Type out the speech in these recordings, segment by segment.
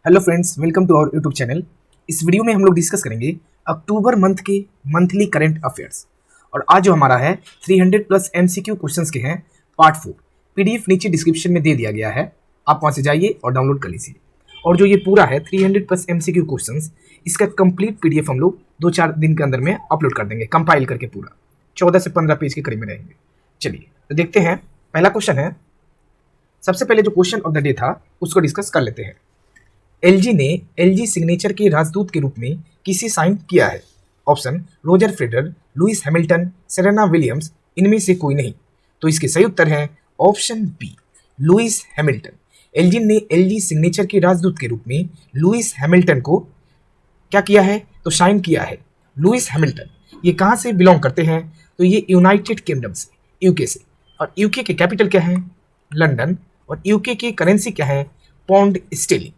Hello friends, welcome to our YouTube channel. इस video में हम लोग डिस्कस करेंगे अक्टूबर मंथ के मंथली करंट अफेयर्स। और आज जो हमारा है 300 प्लस एमसीक्यू क्वेश्चंस के हैं पार्ट 4। पीडीएफ नीचे डिस्क्रिप्शन में दे दिया गया है, आप वहाँ से जाइए और डाउनलोड कर लीजिए। और जो ये पूरा है 300 प्लस एमसीक्यू क्वेश्चंस, इसका कंप्लीट पीडीएफ हम लोग 2-4 दिन के अंदर में अपलोड कर देंगे, कंपाइल करके पूरा 14 से 15 पेज के करीब में रहेंगे। चलिए तो देखते हैं। पहला क्वेश्चन है, सबसे पहले जो क्वेश्चन ऑफ द डे था उसको डिस्कस कर लेते हैं। एलजी ने एलजी सिग्नेचर के राजदूत के रूप में किसे साइन किया है? Option Roger Federer, Lewis Hamilton, Serena Williams, इनमें से कोई नहीं। तो इसके सही उत्तर है option B, Lewis Hamilton. LG ने एलजी सिग्नेचर के राजदूत के रूप में लुइस हैमिल्टन को क्या किया है? तो साइन किया है। लुइस हैमिल्टन ये कहाँ से बिलोंग करते हैं? तो ये यूनाइटेड किंगडम से, यूके से। और यूके के कैपिटल क्या है? लंदन। और यूके की करेंसी क्या है? Pound Sterling.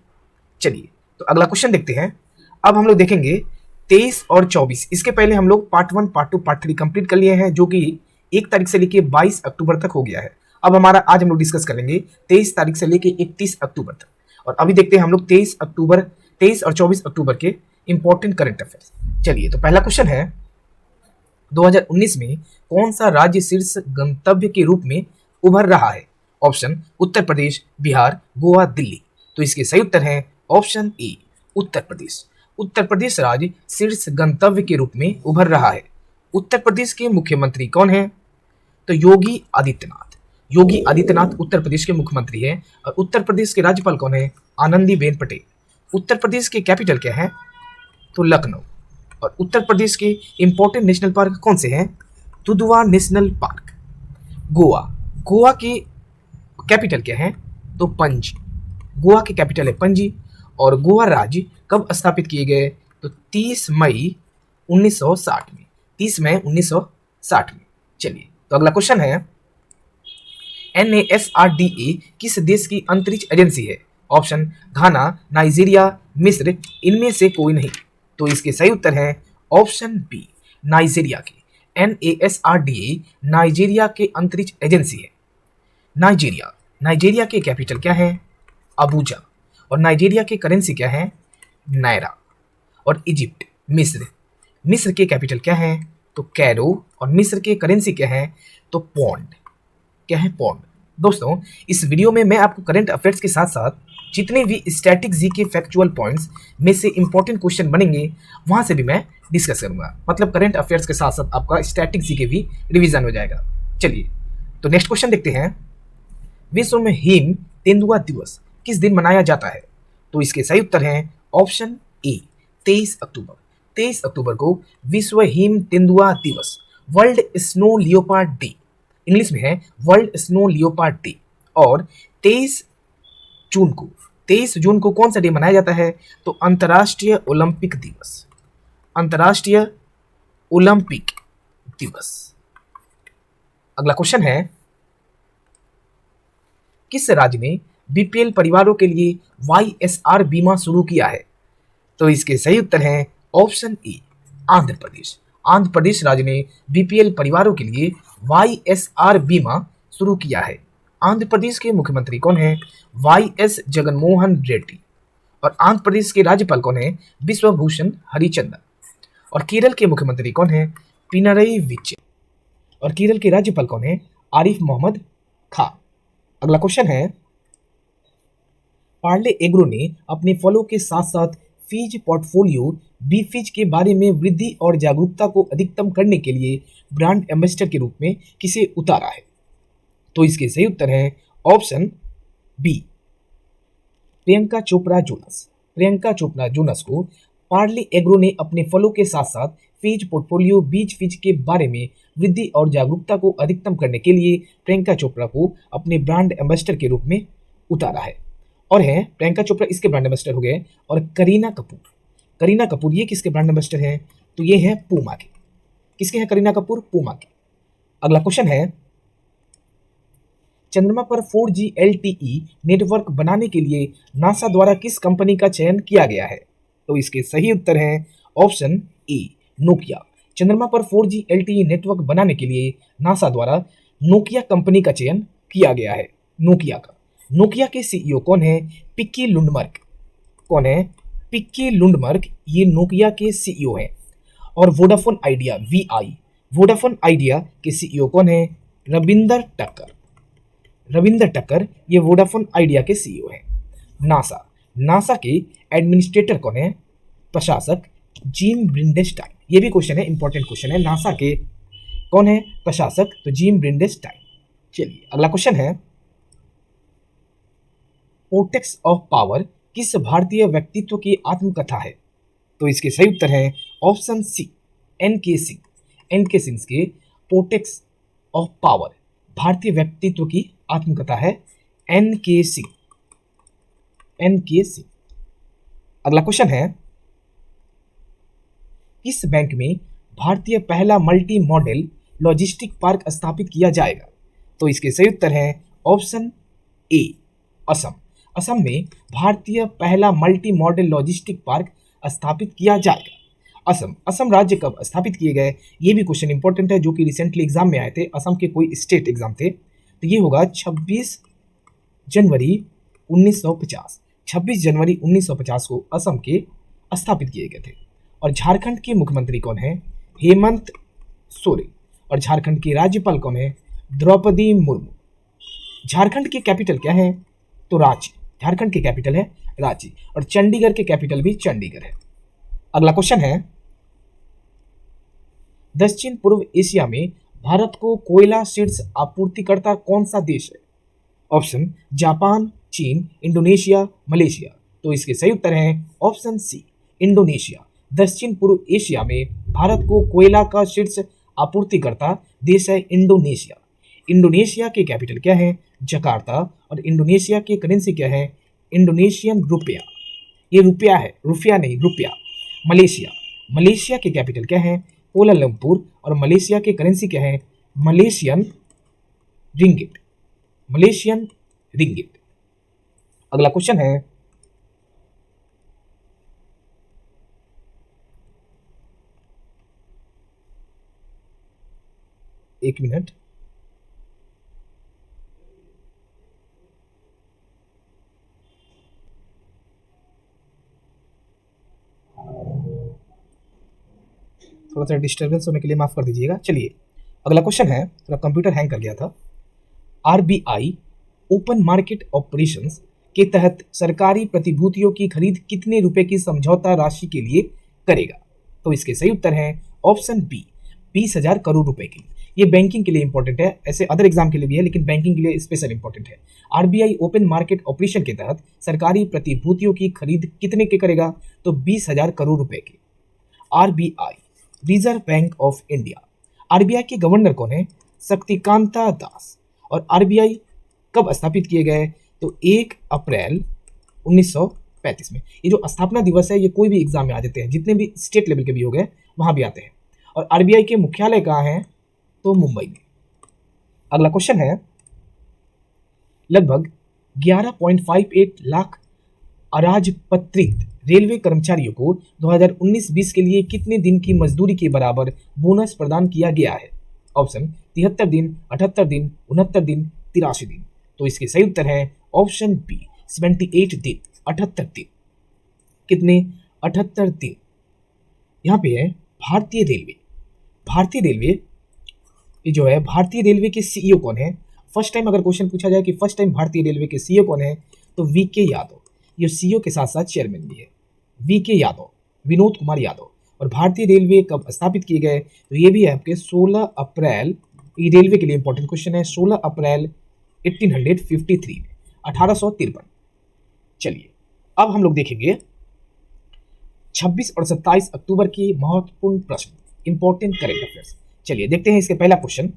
चलिए तो अगला क्वेश्चन देखते हैं। अब हम लोग देखेंगे 23 और 24। इसके पहले हम लोग पार्ट 1, पार्ट 2, पार्ट 3 कंप्लीट कर लिए हैं, जो कि 1 तारीख से लेके 22 अक्टूबर तक हो गया है। अब हमारा आज हम लोग डिस्कस करेंगे 23 तारीख से लेके 31 अक्टूबर तक। और अभी देखते हैं हम लोग 23 और 24 अक्टूबर के इंपॉर्टेंट करंट अफेयर्स। चलिए तो पहला क्वेश्चन है, 2019 में कौन सा राज्य शीर्ष गंतव्य के रूप में उभर रहा है? ऑप्शन उत्तर प्रदेश, बिहार, गोवा, दिल्ली। तो इसके सही उत्तर है ऑप्शन ए, उत्तर प्रदेश। उत्तर प्रदेश राज्य शीर्ष गंतव्य के रूप में उभर रहा है। उत्तर प्रदेश के मुख्यमंत्री कौन है? तो योगी आदित्यनाथ। योगी आदित्यनाथ उत्तर प्रदेश के मुख्यमंत्री हैं। और उत्तर प्रदेश के राज्यपाल कौन है? आनंदीबेन पटेल। उत्तर प्रदेश के कैपिटल क्या है? तो लखनऊ। और उत्तर प्रदेश के इंपॉर्टेंट नेशनल पार्क कौन से हैं? Dudhwa national park. गोवा, गोवा के कैपिटल क्या है? तो पणजी। गोवा के कैपिटल है पणजी। और गोवा राज्य कब स्थापित किए गए? तो 30 मई 1960 में। 30 मई 1960 में। चलिए तो अगला क्वेश्चन है, NASRDA किस देश की अंतरिक्ष एजेंसी है? ऑप्शन घाना, नाइजीरिया, मिस्र, इनमें से कोई नहीं। तो इसके सही उत्तर है ऑप्शन बी, नाइजीरिया के। NASRDA नाइजीरिया के अंतरिक्ष एजेंसी है। नाइजीरिया, नाइजीरिया के कैपिटल क्या है? अबूजा। और नाइजीरिया की करेंसी क्या है? नायरा। और इजिप्ट, मिस्र, मिस्र के कैपिटल क्या है? तो कैरो। और मिस्र के करेंसी क्या है? तो पौंड। क्या है? पौंड। दोस्तों इस वीडियो में मैं आपको करंट अफेयर्स के साथ साथ जितने भी स्टैटिक जी के फैक्चुअल पॉइंट्स में से इंपॉर्टेंट क्वेश्चन बनेंगे वहां से भी मैं डिस्कस करूंगा। मतलब करंट अफेयर्स के साथ साथ आपका स्टैटिक जी के भी रिवीजन हो जाएगा। चलिए तो नेक्स्ट क्वेश्चन देखते हैं। विश्व में हिम तेंदुआ दिवस किस दिन मनाया जाता है? तो इसके सही उत्तर है ऑप्शन ए, 23 अक्टूबर। 23 अक्टूबर को विश्व हिम तेंदुआ दिवस, world snow leopard day, English में है वर्ल्ड स्नो लियोपार्ड डे। और 23 जून को कौन सा डे मनाया जाता है? तो अंतर्राष्ट्रीय ओलंपिक दिवस। अंतर्राष्ट्रीय ओलंपिक दिवस। अगला क्वेश्चन है, किस राज्य ने बीपीएल परिवारों के लिए वाईएसआर बीमा शुरू किया है? तो इसके सही उत्तर है ऑप्शन ए, आंध्र प्रदेश। आंध्र प्रदेश राज्य ने बीपीएल परिवारों के लिए वाईएसआर बीमा शुरू किया है। आंध्र प्रदेश के मुख्यमंत्री कौन है? वाईएस जगनमोहन रेड्डी। और आंध्र प्रदेश के राज्यपाल कौन है? विश्वभूषण हरिचंदन। और केरल के मुख्यमंत्री कौन है? पिनरई विजयन। और केरल के राज्यपाल कौन है? आरिफ मोहम्मद खान। अगला क्वेश्चन है, पार्ले एग्रो ने अपने फलों के साथ साथ फीज पोर्टफोलियो बी फीज के बारे में वृद्धि और जागरूकता को अधिकतम करने के लिए ब्रांड एम्बेसडर के रूप में किसे उतारा है? तो इसके सही उत्तर है option B, Priyanka Chopra Jonas. Priyanka Chopra Jonas को पार्ले एग्रो ने अपने फलों के साथ साथ फीज पोर्टफोलियो बीज फीज के बारे में वृद्धि और जागरूकता को अधिकतम करने के लिए प्रियंका चोपड़ा को अपने ब्रांड एम्बेसडर के रूप में उतारा है। और है प्रियंका चोपड़ा इसके ब्रांड एम्बेसडर हो गए। और करीना कपूर, करीना कपूर ये किसके ब्रांड एम्बेसडर हैं? तो ये है पूमा के। किसके हैं करीना कपूर? पूमा के। अगला क्वेश्चन है, चंद्रमा पर 4G LTE नेटवर्क बनाने के लिए नासा द्वारा किस कंपनी का चयन किया गया है? तो इसके सही उत्तर है ऑप्शन ए, नोकिया। चंद्रमा पर 4G LTE नेटवर्क बनाने के लिए नासा द्वारा नोकिया कंपनी का चयन किया गया है। नोकिया का। नोकिया के सीईओ कौन है? पिक्की लुंडमर्क। कौन है? पिक्की लुंडमर्क, ये नोकिया के सीईओ हैं। और Vodafone idea VI, Vodafone idea के सीईओ कौन है? रविंदर टक्कर। रविंदर टक्कर ये वोडाफोन आइडिया के सीईओ हैं। नासा, नासा के एडमिनिस्ट्रेटर कौन है? प्रशासक जिम ब्रिंडेस्टाइन। ये भी क्वेश्चन है, इंपॉर्टेंट क्वेश्चन है। नासा के कौन है प्रशासक? तो जिम ब्रिंडेस्टाइन। चलिए अगला क्वेश्चन है, पोर्टेक्स ऑफ पावर किस भारतीय व्यक्तित्व की आत्मकथा है? तो इसके सही उत्तर है ऑप्शन सी, एन के सिंह। एन के सिंह के पोर्टेक्स ऑफ पावर भारतीय व्यक्तित्व की आत्मकथा है एन के सिंह। एन के सिंह। अगला क्वेश्चन है, किस बैंक में भारतीय पहला मल्टी मॉडल लॉजिस्टिक पार्क स्थापित किया जाएगा? तो इसके सही उत्तर है ऑप्शन ए, असम। असम में भारतीय पहला मल्टी मॉडल लॉजिस्टिक पार्क स्थापित किया जाएगा। असम राज्य कब स्थापित किए गए? ये भी क्वेश्चन इंपॉर्टेंट है, जो कि रिसेंटली एग्जाम में आए थे। असम के कोई स्टेट एग्जाम थे, तो ये होगा 26 जनवरी 1950। 26 जनवरी 1950 को असम के स्थापित किए गए थे। और झारखंड के मुख्यमंत्री कौन है? हेमंत सोरेन। और झारखंड की राज्यपाल कौन है? द्रौपदी मुर्मू। झारखंड की कैपिटल क्या है? तो रांची। झारखंड की कैपिटल है रांची। और चंडीगढ़ की कैपिटल भी चंडीगढ़ है। अगला क्वेश्चन है, दक्षिण पूर्व एशिया में भारत को कोयला शीर्ष आपूर्तिकर्ता कौन सा देश है? ऑप्शन जापान, चीन, इंडोनेशिया, मलेशिया। तो इसके सही उत्तर है ऑप्शन सी, इंडोनेशिया। दक्षिण पूर्व एशिया में भारत को कोयला का शीर्ष आपूर्तिकर्ता देश है इंडोनेशिया। इंडोनेशिया की कैपिटल क्या है? जकार्ता। और इंडोनेशिया की करेंसी क्या है? Indonesian rupiah. ये रुपया है, रुपया नहीं, रुपया। मलेशिया, मलेशिया की कैपिटल क्या है? कोलालमपुर। और मलेशिया की करेंसी क्या है? Malaysian ringgit. Malaysian ringgit. अगला क्वेश्चन है, एक मिनट, थोड़ा सा डिस्टर्बेंस होने के लिए माफ कर दीजिएगा। चलिए अगला क्वेश्चन है, थोड़ा कंप्यूटर हैंग कर गया था। आरबीआई ओपन मार्केट ऑपरेशंस के तहत सरकारी प्रतिभूतियों की खरीद कितने रुपए की समझौता राशि के लिए करेगा? तो इसके सही उत्तर है ऑप्शन बी, 20,000 करोड़ रुपए की। ये बैंकिंग के लिए इंपॉर्टेंट है, ऐसे अदर एग्जाम के लिए भी है, लेकिन बैंकिंग के लिए स्पेशल इंपॉर्टेंट है। आरबीआई ओपन मार्केट ऑपरेशन के तहत सरकारी प्रतिभूतियों की खरीद कितने के करेगा? तो 20,000 करोड़ रुपए की। RBI, reserve bank of India. RBI के गवर्नर कौन है? शक्तिकांता दास। और आरबीआई कब स्थापित किए गए? तो 1 अप्रैल 1935 में। ये जो स्थापना दिवस है, ये कोई भी एग्जाम में आ जाते हैं, जितने भी स्टेट लेवल के भी हो गए वहां भी आते हैं। और आरबीआई के मुख्यालय कहाँ है? तो मुंबई में। अगला क्वेश्चन है, लगभग 11.58 लाख अराजपत्रित रेलवे कर्मचारियों को 2019-20 के लिए कितने दिन की मजदूरी के बराबर बोनस प्रदान किया गया है? ऑप्शन 73 दिन, 78 दिन, 69 दिन, 83 दिन। तो इसके सही उत्तर है ऑप्शन बी, 78 दिन, 78 दिन। कितने? 78 दिन। यहाँ पे है भारतीय रेलवे। भारतीय रेलवे ये जो है, भारतीय रेलवे के सीईओ कौन है? फर्स्ट टाइम अगर क्वेश्चन पूछा जाए कि फर्स्ट टाइम भारतीय रेलवे के सीईओ कौन है, तो वीके यादव। ये सीईओ के साथ साथ चेयरमैन भी है, वीके यादव, विनोद कुमार यादव। और भारतीय रेलवे कब स्थापित किए गए? तो ये भी है आपके 16 अप्रैल, ये रेलवे के लिए इंपॉर्टेंट क्वेश्चन है, 16 अप्रैल 1853 में, 1853। चलिए अब हम लोग देखेंगे 26 और 27 अक्टूबर की महत्वपूर्ण प्रश्न, इंपॉर्टेंट करेंट अफेयर्स। चलिए देखते हैं इसके पहला क्वेश्चन,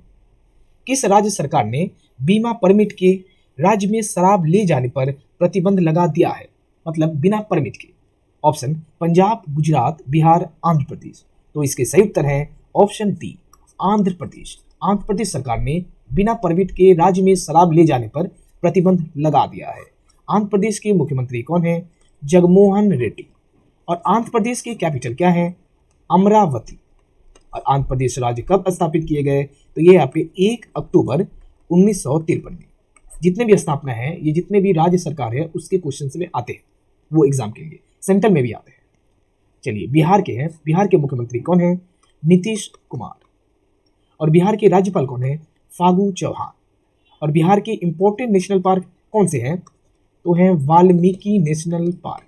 किस राज्य सरकार ने बीमा परमिट के राज्य में शराब ले जाने पर प्रतिबंध लगा दिया है? मतलब बिना परमिट के। ऑप्शन पंजाब, गुजरात, बिहार, आंध्र प्रदेश। तो इसके सही उत्तर है ऑप्शन डी, आंध्र प्रदेश। आंध्र प्रदेश सरकार ने बिना परमिट के राज्य में शराब ले जाने पर प्रतिबंध लगा दिया है। आंध्र प्रदेश के मुख्यमंत्री कौन है? जगनमोहन रेड्डी। और आंध्र प्रदेश की कैपिटल क्या है? अमरावती। और आंध्र प्रदेश राज्य कब स्थापित किए गए? तो ये आपके 1 अक्टूबर 1953 में। जितने भी स्थापना है, ये जितने भी राज्य सरकार है उसके क्वेश्चन में आते हैं। वो एग्जाम के लिए सेंट्रल में भी आते हैं। चलिए बिहार के हैं, बिहार के मुख्यमंत्री कौन है? नीतीश कुमार। और बिहार के राज्यपाल कौन है? फागू चौहान। और बिहार के इंपॉर्टेंट नेशनल पार्क कौन से हैं? तो हैं वाल्मीकि नेशनल पार्क।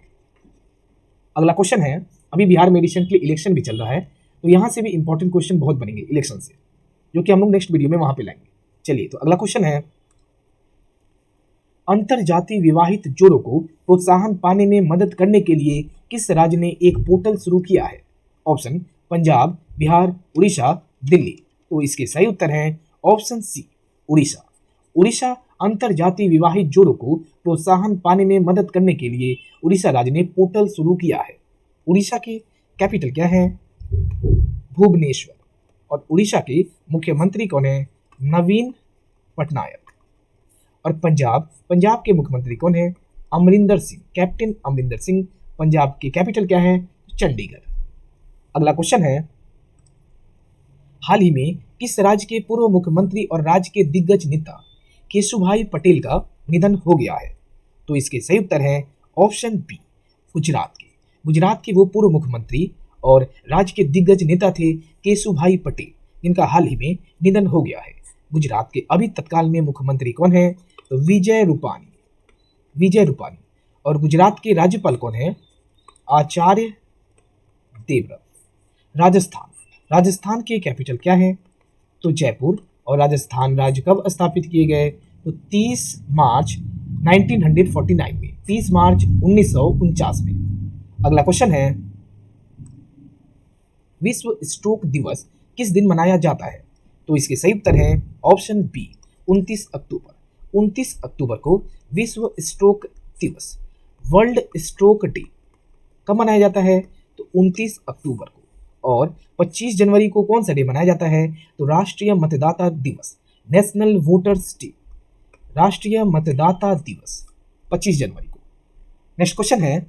अगला क्वेश्चन है, अभी बिहार में रिसेंटली इलेक्शन भी चल रहा है, तो यहाँ से भी इंपॉर्टेंट क्वेश्चन बहुत बनेंगे इलेक्शन से, जो कि हम लोग नेक्स्ट वीडियो में वहां पे लाएंगे। चलिए तो अगला क्वेश्चन है, अंतरजातीय विवाहित जोड़ों को प्रोत्साहन पाने में मदद करने के लिए किस राज्य ने एक पोर्टल शुरू किया है? ऑप्शन पंजाब, बिहार, उड़ीसा, दिल्ली। तो इसके सही उत्तर है ऑप्शन सी, उड़ीसा। उड़ीसा अंतरजातीय विवाहित जोड़ों को प्रोत्साहन पाने में मदद करने के लिए उड़ीसा राज्य ने पोर्टल शुरू किया है। उड़ीसा की कैपिटल क्या है? भुवनेश्वर। और उड़ीसा के मुख्यमंत्री कौन है? नवीन पटनायक। और पंजाब के मुख्यमंत्री कौन है? अमरिंदर सिंह, कैप्टन अमरिंदर सिंह। पंजाब की कैपिटल क्या है? चंडीगढ़। अगला क्वेश्चन है, हाल ही में किस राज्य के पूर्व मुख्यमंत्री और राज्य के दिग्गज नेता केशुभाई पटेल का निधन हो गया है? तो इसके सही उत्तर है ऑप्शन बी, गुजरात के। गुजरात के वो पूर्व मुख्यमंत्री और राज्य के दिग्गज नेता थे केशुभाई पटेल, जिनका हाल ही में निधन हो गया है। गुजरात के अभी तत्काल में मुख्यमंत्री कौन है? तो विजय रूपानी। और गुजरात के राज्यपाल कौन है? आचार्य देवव्रत। राजस्थान की कैपिटल क्या है? तो जयपुर। और राजस्थान राज्य कब स्थापित किए गए? तो 30 मार्च 1949 में, 30 मार्च 1949 में। अगला क्वेश्चन है, विश्व स्ट्रोक दिवस किस दिन मनाया जाता है? तो इसके सही उत्तर है ऑप्शन बी, 29 अक्टूबर। 29 अक्टूबर को विश्व स्ट्रोक दिवस, वर्ल्ड स्ट्रोक डे कब मनाया जाता है? तो 29 अक्टूबर को। और 25 जनवरी को कौन सा डे मनाया जाता है? तो राष्ट्रीय मतदाता दिवस, नेशनल वोटर्स डे। राष्ट्रीय मतदाता दिवस 25 जनवरी को। नेक्स्ट क्वेश्चन है,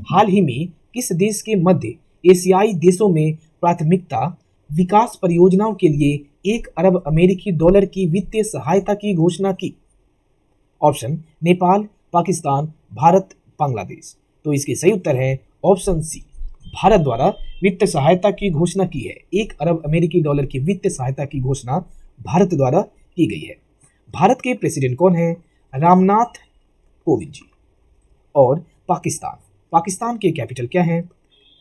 हाल ही में किस देश के मध्य एशियाई देशों में प्राथमिकता विकास परियोजनाओं के लिए 1 अरब अमेरिकी डॉलर की वित्तीय सहायता की घोषणा की? ऑप्शन नेपाल, पाकिस्तान, भारत, बांग्लादेश। तो इसके सही उत्तर है ऑप्शन सी, भारत द्वारा वित्तीय सहायता की घोषणा की है। 1 अरब अमेरिकी डॉलर की वित्तीय सहायता की घोषणा भारत द्वारा की गई है। भारत के प्रेसिडेंट कौन है? रामनाथ कोविंद जी। और पाकिस्तान के कैपिटल क्या है?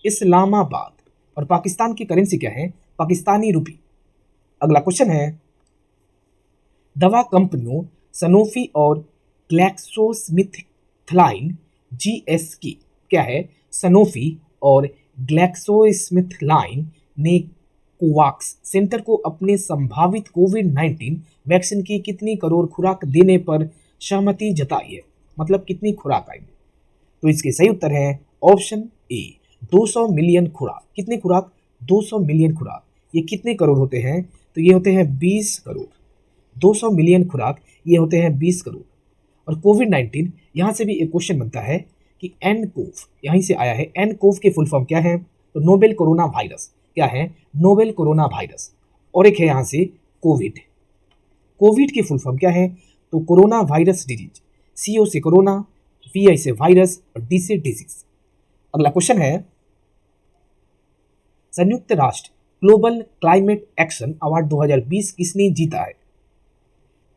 इस्लामाबाद। और पाकिस्तान की करेंसी क्या है? पाकिस्तानी रुपी। अगला क्वेश्चन है, दवा कंपनियों सनोफी और ग्लैक्सोस्मिथक्लाइन जीएसके क्या है? सनोफी और ग्लैक्सोस्मिथक्लाइन ने कोवाक्स सेंटर को अपने संभावित कोविड-19 वैक्सीन की कितनी करोड़ खुराक देने पर सहमति जताई है? मतलब कितनी खुराक आएगी? तो इसके सही उत्तर है ऑप्शन ए, 200 मिलियन खुराक। कितनी खुराक? 200 मिलियन खुराक। ये कितने करोड़ होते हैं? तो ये होते हैं 20 करोड़। 200 मिलियन खुराक ये होते हैं 20 करोड़। और कोविड-19 यहाँ से भी एक क्वेश्चन बनता है कि एनकोव यहीं से आया है। एनकोव के फुल फॉर्म क्या है? तो नोवेल कोरोना वायरस। क्या है? Novel corona virus. और एक है यहाँ से कोविड की फुल फॉर्म क्या है? तो कोरोना वायरस डिजीज। CO से कोरोना, VI से वायरस और D से डिजीज। अगला क्वेश्चन है, संयुक्त राष्ट्र ग्लोबल क्लाइमेट एक्शन अवार्ड 2020 किसने जीता है?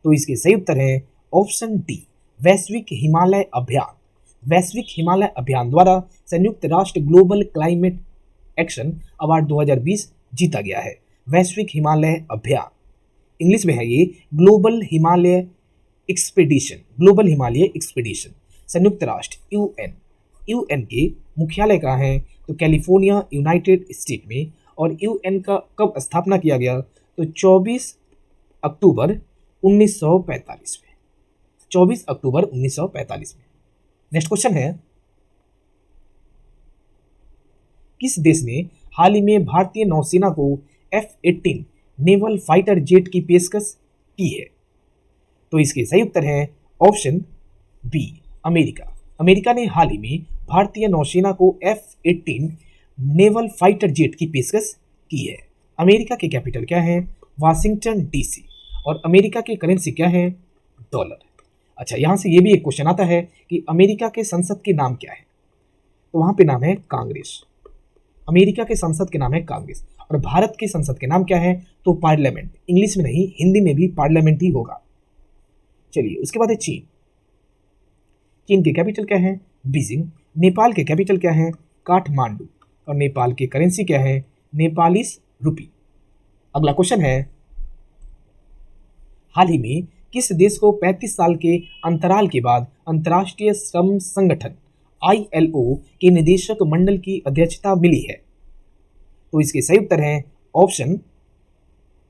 तो इसके सही उत्तर है ऑप्शन डी, वैश्विक हिमालय अभियान। वैश्विक हिमालय अभियान द्वारा संयुक्त राष्ट्र ग्लोबल क्लाइमेट एक्शन अवार्ड 2020 जीता गया है। वैश्विक हिमालय अभियान, इंग्लिश में है ये global Himalaya expedition. Global Himalaya expedition संयुक्त राष्ट्र यूएन के मुख्यालय कहाँ है? तो कैलिफोर्निया, यूनाइटेड स्टेट में। और यूएन का कब स्थापना किया गया? तो 24 अक्टूबर 1945 में। 24 अक्टूबर 1945 में। नेक्स्ट क्वेश्चन है, किस देश ने हाल ही में भारतीय नौसेना को F-18 नेवल फाइटर जेट की पेशकश की है? तो इसके सही उत्तर है ऑप्शन बी, अमेरिका। अमेरिका ने हाल ही में भारतीय नौसेना को F-18 नेवल फाइटर जेट की पेशकश की है। अमेरिका की कैपिटल क्या है? Washington DC। और अमेरिका की करेंसी क्या है? डॉलर। अच्छा, यहाँ से ये भी एक क्वेश्चन आता है कि अमेरिका के संसद के नाम क्या है, तो वहाँ पे नाम है कांग्रेस। अमेरिका के संसद के नाम है कांग्रेस। और भारत के संसद के नाम क्या है, तो पार्लियामेंट। इंग्लिश में नहीं, हिंदी में भी पार्लियामेंट ही होगा। चलिए, उसके बाद है चीन। चीन के कैपिटल क्या है, बीजिंग। नेपाल के कैपिटल क्या है, काठमांडू। और नेपाल की करेंसी क्या है, नेपालीस रुपी। अगला क्वेश्चन है, हाल ही में किस देश को 35 साल के अंतराल के बाद अंतर्राष्ट्रीय श्रम संगठन ILO के निदेशक मंडल की अध्यक्षता मिली है, तो इसके सही उत्तर है ऑप्शन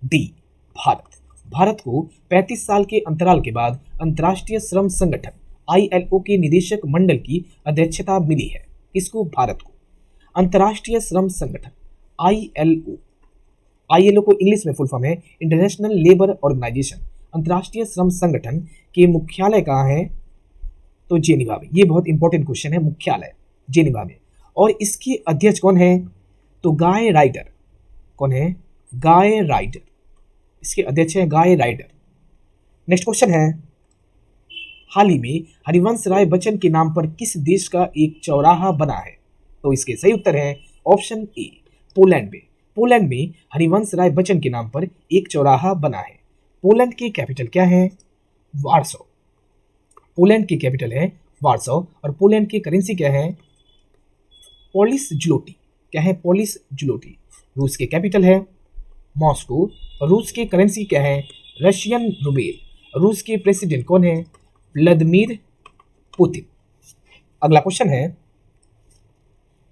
डी, भारत। भारत को 35 साल के अंतराल के बाद अंतर्राष्ट्रीय श्रम संगठन ILO के निदेशक मंडल की अध्यक्षता मिली है। किसको, भारत को। अंतर्राष्ट्रीय श्रम संगठन ILO को इंग्लिश में फुल फॉर्म है इंटरनेशनल लेबर ऑर्गेनाइजेशन। अंतर्राष्ट्रीय श्रम संगठन के मुख्यालय कहाँ है, तो जेनीवा में। ये बहुत इंपॉर्टेंट क्वेश्चन है, मुख्यालय जेनीवा में। और इसके अध्यक्ष कौन है, तो गाय राइडर। कौन है, गाय राइडर। इसके अध्यक्ष हैं गाय राइडर। नेक्स्ट क्वेश्चन है, हाल ही में हरिवंश राय बच्चन के नाम पर किस देश का एक चौराहा बना है, तो इसके सही उत्तर है ऑप्शन ए, पोलैंड में। पोलैंड में हरिवंश राय बच्चन के नाम पर एक चौराहा बना है। पोलैंड की कैपिटल क्या है, वार्सो। पोलैंड की कैपिटल है वार्सो। और पोलैंड की करेंसी क्या है, पोलिश जुलोटी। क्या है, पोलिश जुलोटी। रूस के कैपिटल है मॉस्को। और रूस की करेंसी क्या है, रशियन रूबेल। रूस के प्रेसिडेंट कौन है, व्लादिमीर पुतिन। अगला क्वेश्चन है,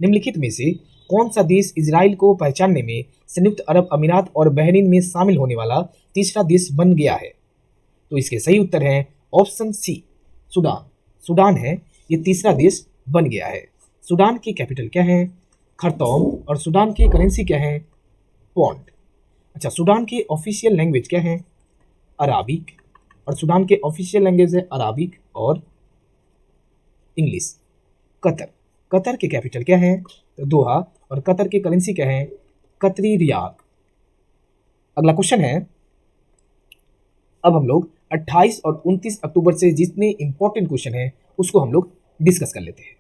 निम्नलिखित में से कौन सा देश इजराइल को पहचानने में संयुक्त अरब अमीरात और बहरीन में शामिल होने वाला तीसरा देश बन गया है, तो इसके सही उत्तर है ऑप्शन सी, सूडान। सूडान है ये तीसरा देश बन गया है। सूडान की कैपिटल क्या है, खरतौम। और सूडान की करेंसी क्या है, पौंड। अच्छा, सूडान की ऑफिशियल लैंग्वेज क्या है, अराबिक। और सूडान के ऑफिशियल लैंग्वेज है अराबिक और इंग्लिश। कतर। कतर के कैपिटल क्या है, तो दोहा। और कतर की करेंसी क्या है, कतरी रियाल। अगला क्वेश्चन है, अब हम लोग 28 और 29 अक्टूबर से जितने इंपॉर्टेंट क्वेश्चन है उसको हम लोग डिस्कस कर लेते हैं।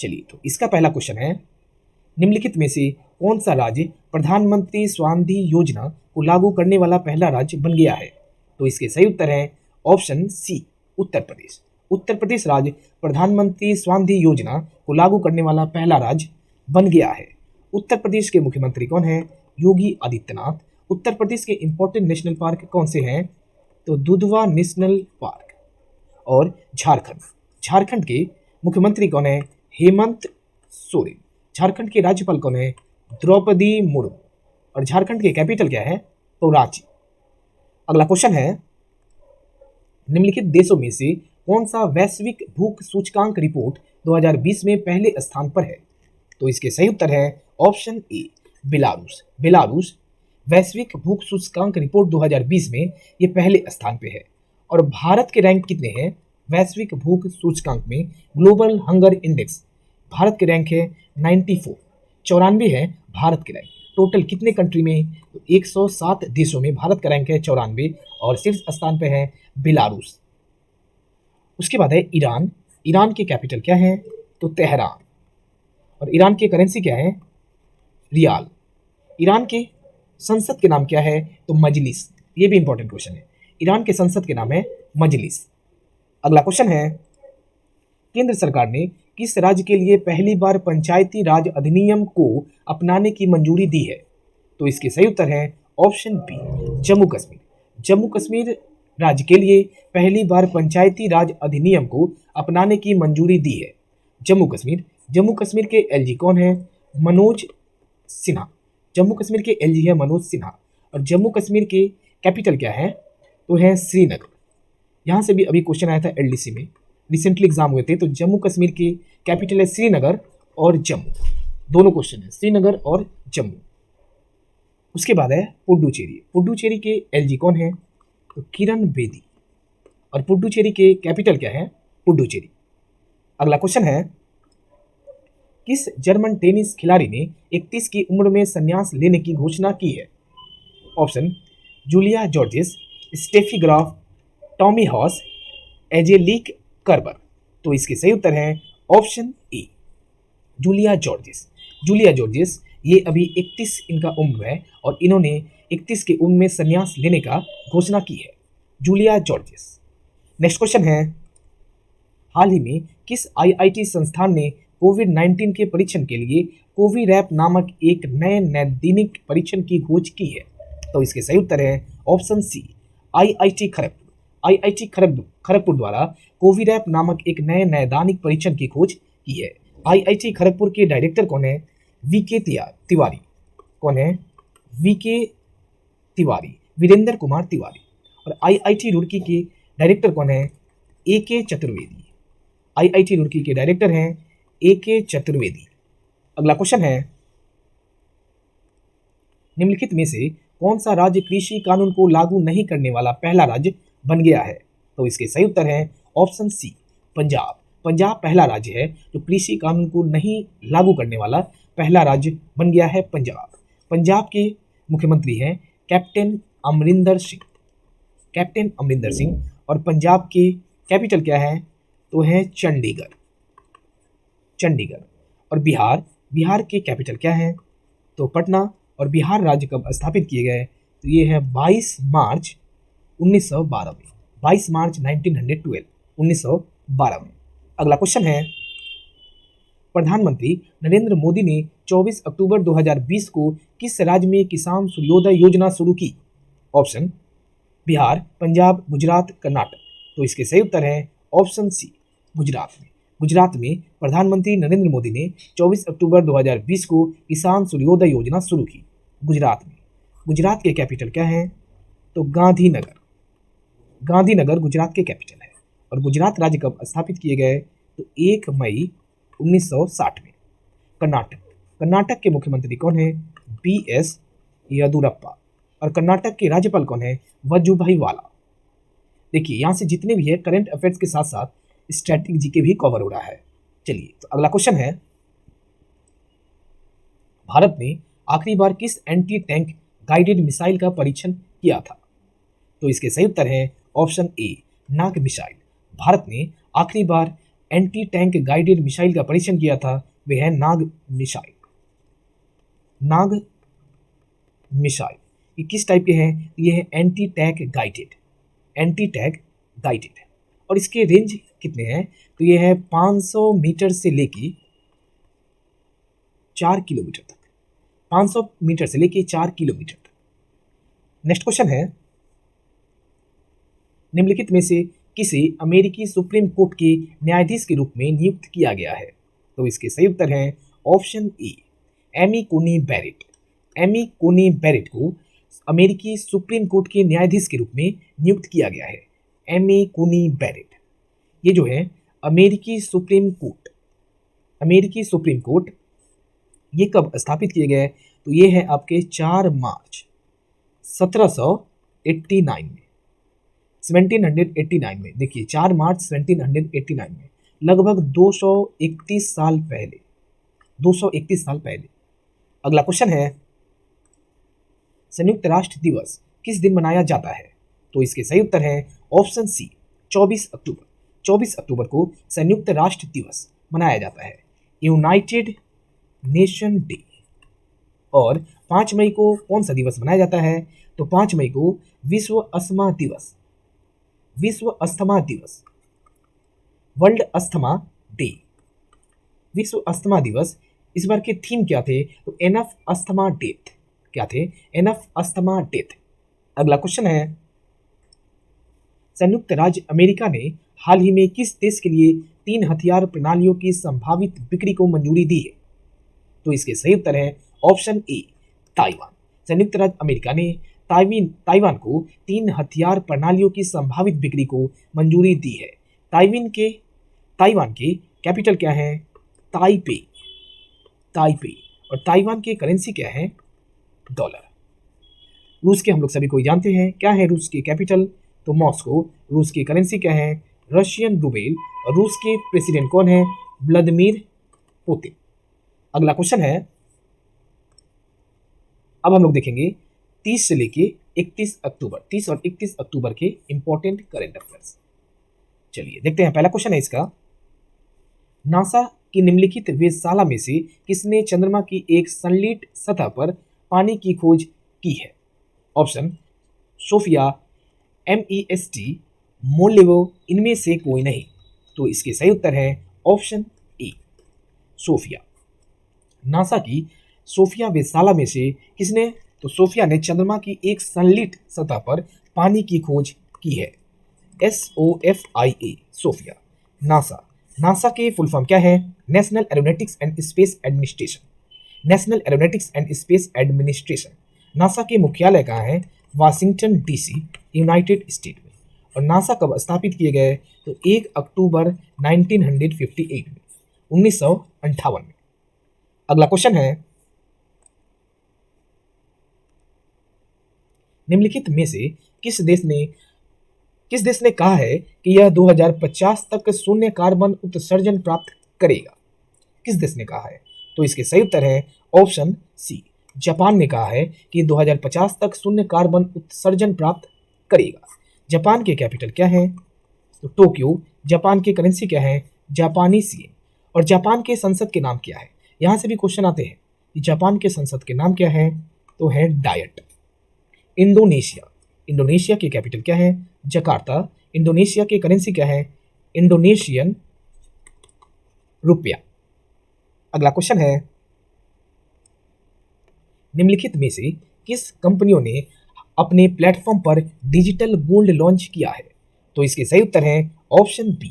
चलिए, तो इसका पहला क्वेश्चन है, निम्नलिखित में से कौन सा राज्य प्रधानमंत्री स्वानिधि योजना को लागू करने वाला पहला राज्य बन गया है, तो इसके सही उत्तर है ऑप्शन सी, उत्तर प्रदेश। उत्तर प्रदेश राज्य प्रधानमंत्री स्वानिधि योजना को लागू करने वाला पहला राज्य बन गया है। उत्तर प्रदेश के मुख्यमंत्री कौन है, योगी आदित्यनाथ। उत्तर प्रदेश के इंपॉर्टेंट नेशनल पार्क कौन से हैं, तो दुधवा नेशनल पार्क। और झारखंड। झारखंड के मुख्यमंत्री कौन है, हेमंत सोरेन। झारखंड के राज्यपाल कौन है, द्रौपदी मुर्मू। और झारखंड के कैपिटल क्या है, तो रांची। अगला क्वेश्चन है, निम्नलिखित देशों में से कौन सा वैश्विक भूख सूचकांक रिपोर्ट 2020 में पहले स्थान पर है, तो इसके सही उत्तर है ऑप्शन ए, बेलारूस। बेलारूस वैश्विक भूख सूचकांक रिपोर्ट 2020 में ये पहले स्थान पे है। और भारत के रैंक कितने हैं वैश्विक भूख सूचकांक में, ग्लोबल हंगर इंडेक्स, भारत के रैंक है 94, 94 है भारत के रैंक। टोटल कितने कंट्री में, तो 107 देशों में भारत का रैंक है 94 और शीर्ष स्थान पे है बेलारूस। उसके बाद है ईरान। ईरान की कैपिटल क्या है, तो तेहरान। और ईरान की करेंसी क्या है, रियाल। ईरान के संसद के नाम क्या है, तो मजलिस। ये भी इंपॉर्टेंट क्वेश्चन है, ईरान के संसद के नाम है मजलिस। अगला क्वेश्चन है, केंद्र सरकार ने किस राज्य के लिए पहली बार पंचायती राज अधिनियम को अपनाने की मंजूरी दी है, तो इसके सही उत्तर है ऑप्शन बी, जम्मू कश्मीर। जम्मू कश्मीर राज्य के लिए पहली बार पंचायती राज अधिनियम को अपनाने की मंजूरी दी है जम्मू कश्मीर। जम्मू कश्मीर के एलजी कौन है, मनोज सिन्हा। जम्मू कश्मीर के एलजी है मनोज सिन्हा। और जम्मू कश्मीर के कैपिटल क्या है, तो है श्रीनगर। यहाँ से भी अभी क्वेश्चन आया था एलडीसी में, रिसेंटली एग्जाम हुए थे, तो जम्मू कश्मीर की कैपिटल है श्रीनगर और जम्मू, दोनों क्वेश्चन है श्रीनगर और जम्मू। उसके बाद है पुडुचेरी। पुडुचेरी के एलजी कौन है, तो किरण बेदी। और पुडुचेरी के कैपिटल क्या है, पुडुचेरी। अगला क्वेश्चन है, किस जर्मन टेनिस खिलाड़ी ने 31 की उम्र में संन्यास लेने की घोषणा की है, option Julia George's, Steffi Graf, Tommy house azelaic Kerber. तो इसके सही उत्तर है ऑप्शन ए जूलिया जॉर्जिस। जूलिया जॉर्जिस ये अभी 31 इनका उम्र है और इन्होंने 31 के उम्र में संन्यास लेने का घोषणा की है। Julia George's. नेक्स्ट क्वेश्चन है, हाल ही में किस आईआईटी संस्थान ने कोविड-19 के परीक्षण के लिए कोविरैप नामक एक नए नैदानिक परीक्षण की खोज की है? तो इसके सही उत्तर है option C IIT Kharagpur. IIT Kharagpur द्वारा कोविरैप नामक एक नए नैदानिक परीक्षण की खोज की है। आईआईटी खड़गपुर के डायरेक्टर कौन है? वीके तिवारी। कौन है? वीके तिवारी, वीरेंद्र कुमार तिवारी। और आईआईटी रुड़की के डायरेक्टर कौन है? एके चतुर्वेदी। आईआईटी रुड़की के डायरेक्टर हैं एके चतुर्वेदी। अगला क्वेश्चन है, निम्नलिखित में से कौन सा राज्य कृषि कानून को लागू नहीं करने वाला पहला राज्य बन गया है? तो इसके सही उत्तर है ऑप्शन सी पंजाब। पंजाब पहला राज्य है जो कृषि कानून को नहीं लागू करने वाला पहला राज्य बन गया है पंजाब। पंजाब के मुख्यमंत्री हैं कैप्टन अमरिंदर सिंह। कैप्टन अमरिंदर सिंह। और पंजाब के कैपिटल क्या है? तो है चंडीगढ़। चंडीगढ़। और बिहार के कैपिटल क्या है? तो पटना। और बिहार राज्य कब स्थापित किए गए? तो ये है 22 मार्च 1912 में। 22 मार्च 1912 1912 में। अगला क्वेश्चन है, प्रधानमंत्री नरेंद्र मोदी ने 24 अक्टूबर 2020 को किस राज्य में किसान सूर्योदय योजना शुरू की? ऑप्शन बिहार, पंजाब, गुजरात, कर्नाटक। तो इसके सही उत्तर है ऑप्शन सी गुजरात में। गुजरात में प्रधानमंत्री नरेंद्र मोदी ने 24 अक्टूबर 2020 को किसान सूर्योदय योजना शुरू की गुजरात में। गुजरात के कैपिटल क्या है? तो गांधीनगर। गांधीनगर गुजरात के कैपिटल है। और गुजरात राज्य कब स्थापित किए गए? तो 1 मई 1960 में। कर्नाटक। कर्नाटक के मुख्यमंत्री कौन है? BS येदियुरप्पा। और कर्नाटक के राज्यपाल कौन है? वजुभाई वाला। देखिए यहाँ से जितने भी है करंट अफेयर्स के साथ साथ स्टैटिक जीके भी कवर हो रहा है। चलिए तो अगला क्वेश्चन है, भारत ने आखिरी बार किस एंटी टैंक गाइडेड मिसाइल का परीक्षण किया था? तो इसके सही उत्तर है ऑप्शन ए नाग मिसाइल। भारत ने आखिरी बार एंटी टैंक गाइडेड मिसाइल का परीक्षण किया था, वह है नाग मिसाइल। नाग मिसाइल ये किस टाइप के हैं? ये है anti tank guided. Anti tank guided. और इसके रेंज कितने हैं? तो ये है 500 मीटर से लेके 4 किलोमीटर तक। 500 मीटर से लेके 4 किलोमीटर तक। नेक्स्ट क्वेश्चन है, निम्नलिखित में से किसे अमेरिकी सुप्रीम कोर्ट के न्यायाधीश के रूप में नियुक्त किया गया है? तो इसके सही उत्तर है option A Amy Coney Barrett. Amy Coney Barrett को अमेरिकी सुप्रीम कोर्ट के न्यायाधीश के रूप में नियुक्त किया गया है। Amy Coney Barrett. ये जो है अमेरिकी सुप्रीम कोर्ट, अमेरिकी सुप्रीम कोर्ट ये कब स्थापित किए गए? तो ये है आपके 4 मार्च 1789 में। 1789 में। देखिए 4 मार्च 1789 में, लगभग 231 साल पहले। 231 साल पहले। अगला क्वेश्चन है, संयुक्त राष्ट्र दिवस किस दिन मनाया जाता है? तो इसके सही उत्तर है ऑप्शन सी 24 अक्टूबर। 24 अक्टूबर को संयुक्त राष्ट्र दिवस मनाया जाता है, यूनाइटेड नेशन डे। और 5 मई को कौन सा दिवस मनाया जाता है? तो 5 मई को विश्व अस्थमा दिवस। विश्व अस्थमा दिवस, वर्ल्ड अस्थमा डे। विश्व अस्थमा दिवस। इस बार के थीम क्या थे? तो एनफ अस्थमा डेथ। क्या थे? Enough asthma death. अगला क्वेश्चन है, संयुक्त राज्य अमेरिका ने हाल ही में किस देश के लिए 3 हथियार प्रणालियों की संभावित बिक्री को मंजूरी दी है? तो इसके सही उत्तर है ऑप्शन ए ताइवान। संयुक्त राज्य अमेरिका ने ताइवान को 3 हथियार प्रणालियों की संभावित बिक्री को मंजूरी दी है। ताइवान के कैपिटल क्या है? ताइपे। ताइपे। और ताइवान की करेंसी क्या है? डॉलर। रूस के हम लोग सभी को जानते हैं, क्या है रूस की कैपिटल? तो मॉस्को। रूस की करेंसी क्या है? रशियन रूबेल। और रूस के प्रेसिडेंट कौन है? Vladimir Putin. अगला क्वेश्चन है, अब हम लोग देखेंगे 30 से लेके 31 अक्टूबर, 30 और 31 अक्टूबर के इंपॉर्टेंट करेंट अफेयर्स। चलिए देखते हैं, पहला क्वेश्चन है इसका, नासा की निम्नलिखित वेधशाला में से किसने चंद्रमा की एक सनलिट सतह पर पानी की खोज की है? ऑप्शन सोफिया, MEST, मोलिवो, इनमें से कोई नहीं। तो इसके सही उत्तर है ऑप्शन ए, सोफिया। नासा की सोफिया वेधशाला में से किसने, तो सोफिया ने चंद्रमा की एक सनलिट सतह पर पानी की खोज की है। SOFIA, Sofia. नासा, नासा के फुल फॉर्म क्या है? National Aeronautics and Space Administration. National Aeronautics and Space Administration. NASA के मुख्यालय कहाँ है? वाशिंगटन DC, यूनाइटेड स्टेट में। और नासा कब स्थापित किए गए? तो 1 अक्टूबर 1958 में, 1958 में। अगला क्वेश्चन है, निम्नलिखित में से किस देश ने कहा है कि यह 2050 तक शून्य कार्बन उत्सर्जन प्राप्त करेगा? किस देश ने कहा है? तो इसके सही उत्तर है ऑप्शन सी, जापान ने कहा है कि 2050 तक शून्य कार्बन उत्सर्जन प्राप्त करेगा। जापान के कैपिटल क्या है? तो टोक्यो। जापान की करेंसी क्या है? जापानी येन। और जापान के संसद के नाम क्या है? यहाँ से भी क्वेश्चन आते हैं कि जापान के संसद के नाम क्या है? तो है डायट। इंडोनेशिया, इंडोनेशिया की कैपिटल क्या है? जकार्ता। इंडोनेशिया की करेंसी क्या है? Indonesian rupiah. अगला क्वेश्चन है, निम्नलिखित में से किस कंपनियों ने अपने प्लेटफॉर्म पर डिजिटल गोल्ड लॉन्च किया है? तो इसके सही उत्तर है ऑप्शन बी,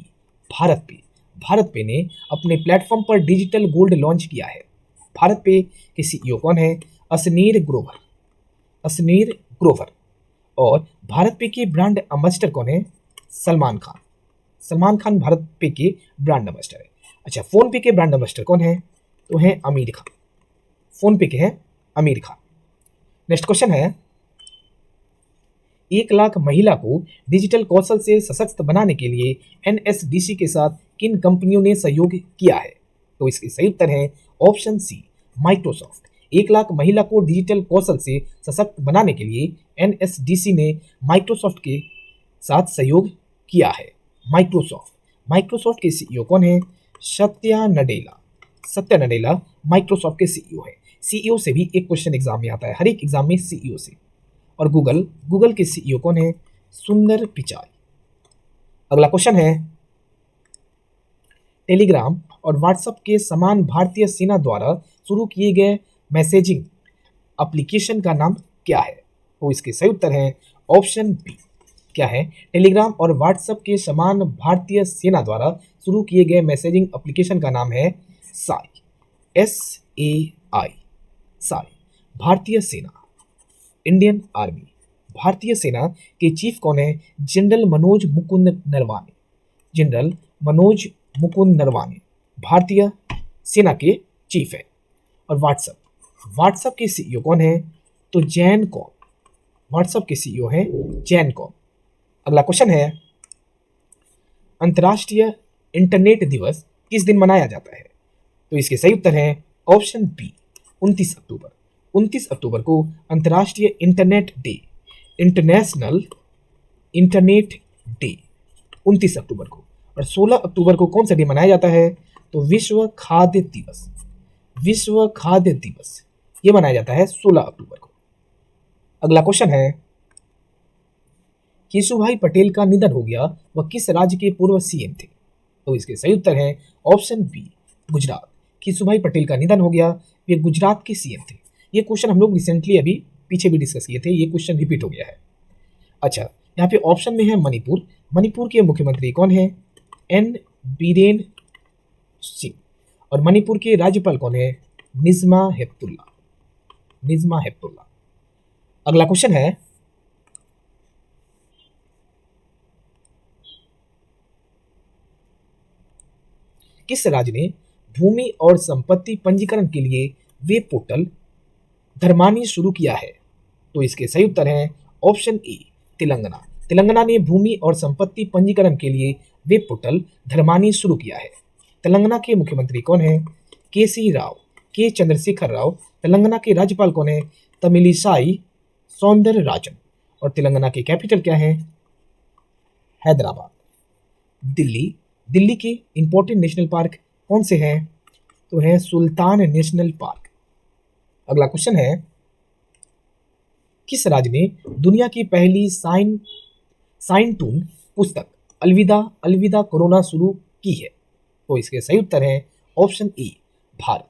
भारत पे। भारत पे ने अपने प्लेटफॉर्म पर डिजिटल गोल्ड लॉन्च किया है। भारत पे के CEO कौन है? असनीर ग्रोवर, असनीर ग्रोवर। और भारत पे के ब्रांड एम्बेसडर कौन है? सलमान खान। सलमान खान भारत पे के ब्रांड एम्बेसडर है। अच्छा, फोन पे के ब्रांड एम्बेसडर कौन है? तो है आमिर खान। फोन पे के हैं आमिर खान। नेक्स्ट क्वेश्चन है, 1 लाख महिला को डिजिटल कौशल से सशक्त बनाने के लिए NSDC के साथ किन कंपनियों ने सहयोग किया है? तो इसके सही उत्तर है ऑप्शन सी, माइक्रोसॉफ्ट। 1 लाख महिला को डिजिटल कौशल से सशक्त बनाने के लिए NSDC ने माइक्रोसॉफ्ट के साथ सहयोग किया है। माइक्रोसॉफ्ट, माइक्रोसॉफ्ट के CEO कौन है? सत्या नडेला। सत्या नडेला माइक्रोसॉफ्ट के CEO है। CEO से भी एक क्वेश्चन एग्जाम में आता है, हर एक एग्जाम में CEO से। और गूगल के CEO कौन है? सुंदर पिचाई। अगला क्वेश्चन है, टेलीग्राम और व्हाट्सएप के समान भारतीय सेना द्वारा शुरू किए गए मैसेजिंग एप्लीकेशन का नाम क्या है? तो इसके सही उत्तर है ऑप्शन बी, क्या है? टेलीग्राम और व्हाट्सएप के समान भारतीय सेना द्वारा शुरू किए गए मैसेजिंग एप्लीकेशन का नाम है साई, SAI, साई। भारतीय सेना, इंडियन आर्मी। भारतीय सेना के चीफ कौन है? जनरल मनोज मुकुंद नरवाने। जनरल मनोज मुकुंद नरवाने भारतीय सेना के चीफ है। और व्हाट्सएप के CEO कौन है? तो जैन कॉम। व्हाट्सएप के CEO है जैन कॉम। अगला क्वेश्चन है, अंतर्राष्ट्रीय इंटरनेट दिवस किस दिन मनाया जाता है? तो इसके सही उत्तर है ऑप्शन बी, 29 अक्टूबर। 29 अक्टूबर को अंतर्राष्ट्रीय internet day, international internet day, 29 अक्टूबर को। और 16 अक्टूबर को कौन सा डे मनाया जाता है? तो विश्व खाद्य दिवस। विश्व खाद्य दिवस ये मनाया जाता है 16 अक्टूबर को। अगला क्वेश्चन है, केशुभाई पटेल का निधन हो गया, वह किस राज्य के पूर्व CM थे? तो इसके सही उत्तर है ऑप्शन बी, गुजरात। केशुभाई पटेल का निधन हो गया, वे गुजरात के CM थे। ये क्वेश्चन हम लोग रिसेंटली अभी पीछे भी डिस्कस किए थे, ये क्वेश्चन रिपीट हो गया है। अच्छा, यहाँ पे ऑप्शन में है मणिपुर। मणिपुर के मुख्यमंत्री कौन है? N बीरेन सिंह। और मणिपुर के राज्यपाल कौन है? निज़्मा हेपतुल्ला। निज़्मा हेपतुल्ला। अगला क्वेश्चन है, किस राज्य ने भूमि और संपत्ति पंजीकरण के लिए वेब पोर्टल धर्मानी शुरू किया है? तो इसके सही उत्तर है ऑप्शन ए, तेलंगाना। तेलंगाना ने भूमि और संपत्ति पंजीकरण के लिए वेब पोर्टल धर्मानी शुरू किया है। तेलंगाना के मुख्यमंत्री कौन है? KC राव, के चंद्रशेखर राव। तेलंगाना के राज्यपाल कौन है? तमिलिसाई सौंदरराजन। और तेलंगाना की कैपिटल क्या है? हैदराबाद। दिल्ली। दिल्ली के इंपॉर्टेंट नेशनल पार्क कौन से हैं? तो है सुल्तान नेशनल पार्क। अगला क्वेश्चन है, किस राज्य ने दुनिया की पहली साइन टून पुस्तक अलविदा अलविदा कोरोना शुरू की है? तो इसके सही उत्तर है ऑप्शन ए, भारत।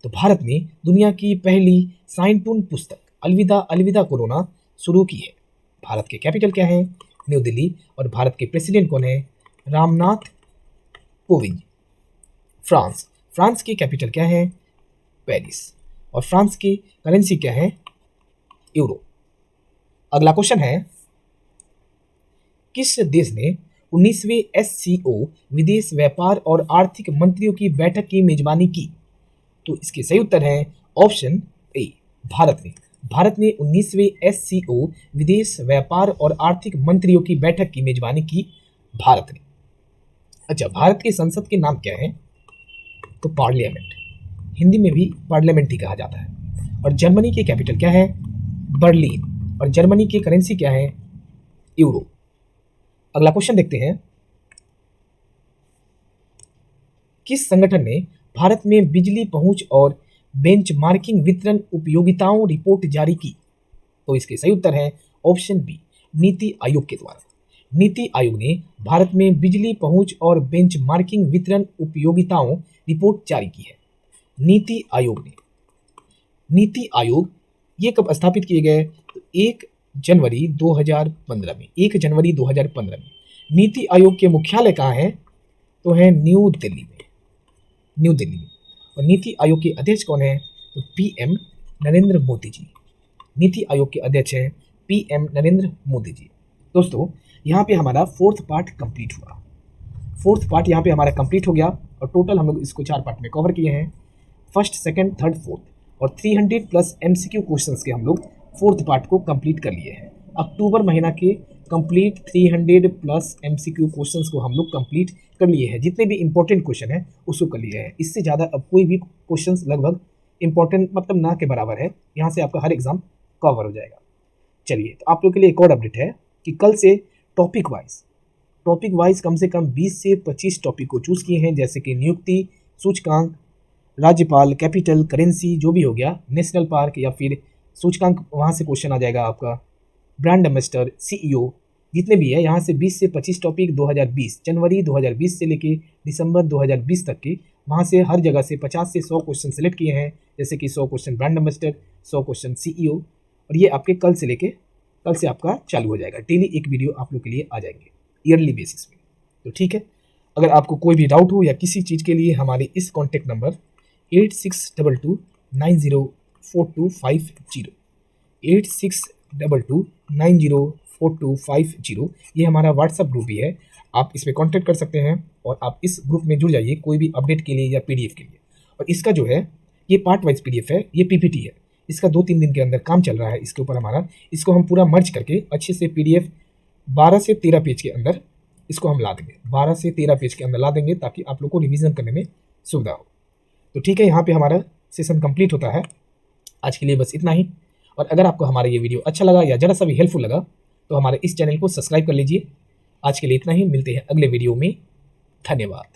तो भारत ने दुनिया की पहली साइन टून पुस्तक अलविदा अलविदा कोरोना शुरू की है। भारत के कैपिटल क्या है? न्यू दिल्ली। और भारत के प्रेसिडेंट कौन है? रामनाथ कोविंद। फ्रांस। फ्रांस की कैपिटल क्या है? पेरिस। और फ्रांस की करेंसी क्या है? यूरो। अगला क्वेश्चन है, किस देश ने 19वें SCO विदेश व्यापार और आर्थिक मंत्रियों की बैठक की मेजबानी की? तो इसके सही उत्तर है ऑप्शन ए, भारत ने। भारत ने 19वें SCO विदेश व्यापार और आर्थिक मंत्रियों की बैठक की मेजबानी की, भारत ने। अच्छा, भारत की संसद के नाम क्या है? तो पार्लियामेंट, हिंदी में भी पार्लियामेंट ही कहा जाता है। और जर्मनी की कैपिटल क्या है? बर्लिन। और जर्मनी की करेंसी क्या है? यूरो। अगला क्वेश्चन देखते हैं, किस संगठन ने भारत में बिजली पहुंच और बेंचमार्किंग वितरण उपयोगिताओं रिपोर्ट जारी की? तो इसके सही उत्तर है ऑप्शन बी, नीति आयोग के द्वारा। नीति आयोग ने भारत में बिजली पहुंच और बेंचमार्किंग वितरण उपयोगिताओं रिपोर्ट जारी की है। नीति आयोग ने, नीति आयोग ये कब स्थापित किए गए? तो 1 जनवरी 2015 में। 1 जनवरी 2015 में। नीति आयोग के मुख्यालय कहाँ है? तो है न्यू दिल्ली में। न्यू दिल्ली में। और नीति आयोग के अध्यक्ष कौन है? तो PM नरेंद्र मोदी जी। नीति आयोग के अध्यक्ष हैं PM नरेंद्र मोदी जी। दोस्तों, यहाँ पे हमारा 4th पार्ट कंप्लीट हुआ। 4th पार्ट यहाँ पे हमारा कंप्लीट हो गया और टोटल हम लोग इसको 4 पार्ट में कवर किए हैं। 1st, 2nd, 3rd, 4th और 300+ MCQ क्वेश्चंस के हम लोग 4th पार्ट को कंप्लीट कर लिए हैं। अक्टूबर महीना के कंप्लीट 300+ MCQ क्वेश्चंस को हम लोग कंप्लीट कर लिए हैं। जितने भी इंपॉर्टेंट क्वेश्चन है उसको कर लिए हैं। इससे ज़्यादा अब कोई भी क्वेश्चंस लगभग इंपॉर्टेंट मतलब ना के बराबर है। यहाँ से आपका हर एग्जाम कवर हो जाएगा। चलिए, तो आप लोग के लिए एक और अपडेट है कि कल से टॉपिक वाइज कम से कम 20 से 25 टॉपिक को चूज़ किए हैं, जैसे कि नियुक्ति, सूचकांक, राज्यपाल, कैपिटल, करेंसी, जो भी हो गया, नेशनल पार्क या फिर सूचकांक, वहाँ से क्वेश्चन आ जाएगा आपका, ब्रांड एम्बेसडर, CEO, जितने भी है यहाँ से 20 से 25 टॉपिक 2020 जनवरी 2020 से लेके दिसंबर 2020 तक के, वहाँ से हर जगह से 50 से 100 क्वेश्चन सेलेक्ट किए हैं, जैसे कि 100 question brand ambassador, 100 question CEO। और ये आपके कल से आपका चालू हो जाएगा। डेली एक वीडियो आप लोग के लिए आ जाएंगे ईयरली बेसिस में। तो ठीक है, अगर आपको कोई भी डाउट हो या किसी चीज़ के लिए हमारे इस कॉन्टैक्ट नंबर 8622904250 8622904250 ये हमारा व्हाट्सअप ग्रुप भी है। आप इसमें कांटेक्ट कर सकते हैं और आप इस ग्रुप में जुड़ जाइए कोई भी अपडेट के लिए या PDF के लिए। और इसका जो है ये पार्ट वाइज PDF है, ये PPT है। इसका 2-3 दिन के अंदर काम चल रहा है इसके ऊपर हमारा। इसको हम पूरा मर्ज करके अच्छे से PDF 12 से 13 पेज के अंदर इसको हम ला देंगे। 12 से 13 पेज के अंदर ला देंगे ताकि आप लोग को रिवीजन करने में सुविधा हो। तो ठीक है, यहाँ पे हमारा सेशन कंप्लीट होता है। आज के लिए बस इतना ही। और अगर आपको हमारा ये वीडियो अच्छा लगा या ज़रा सा भी हेल्पफुल लगा तो हमारे इस चैनल को सब्सक्राइब कर लीजिए। आज के लिए इतना ही, मिलते हैं अगले वीडियो में। धन्यवाद।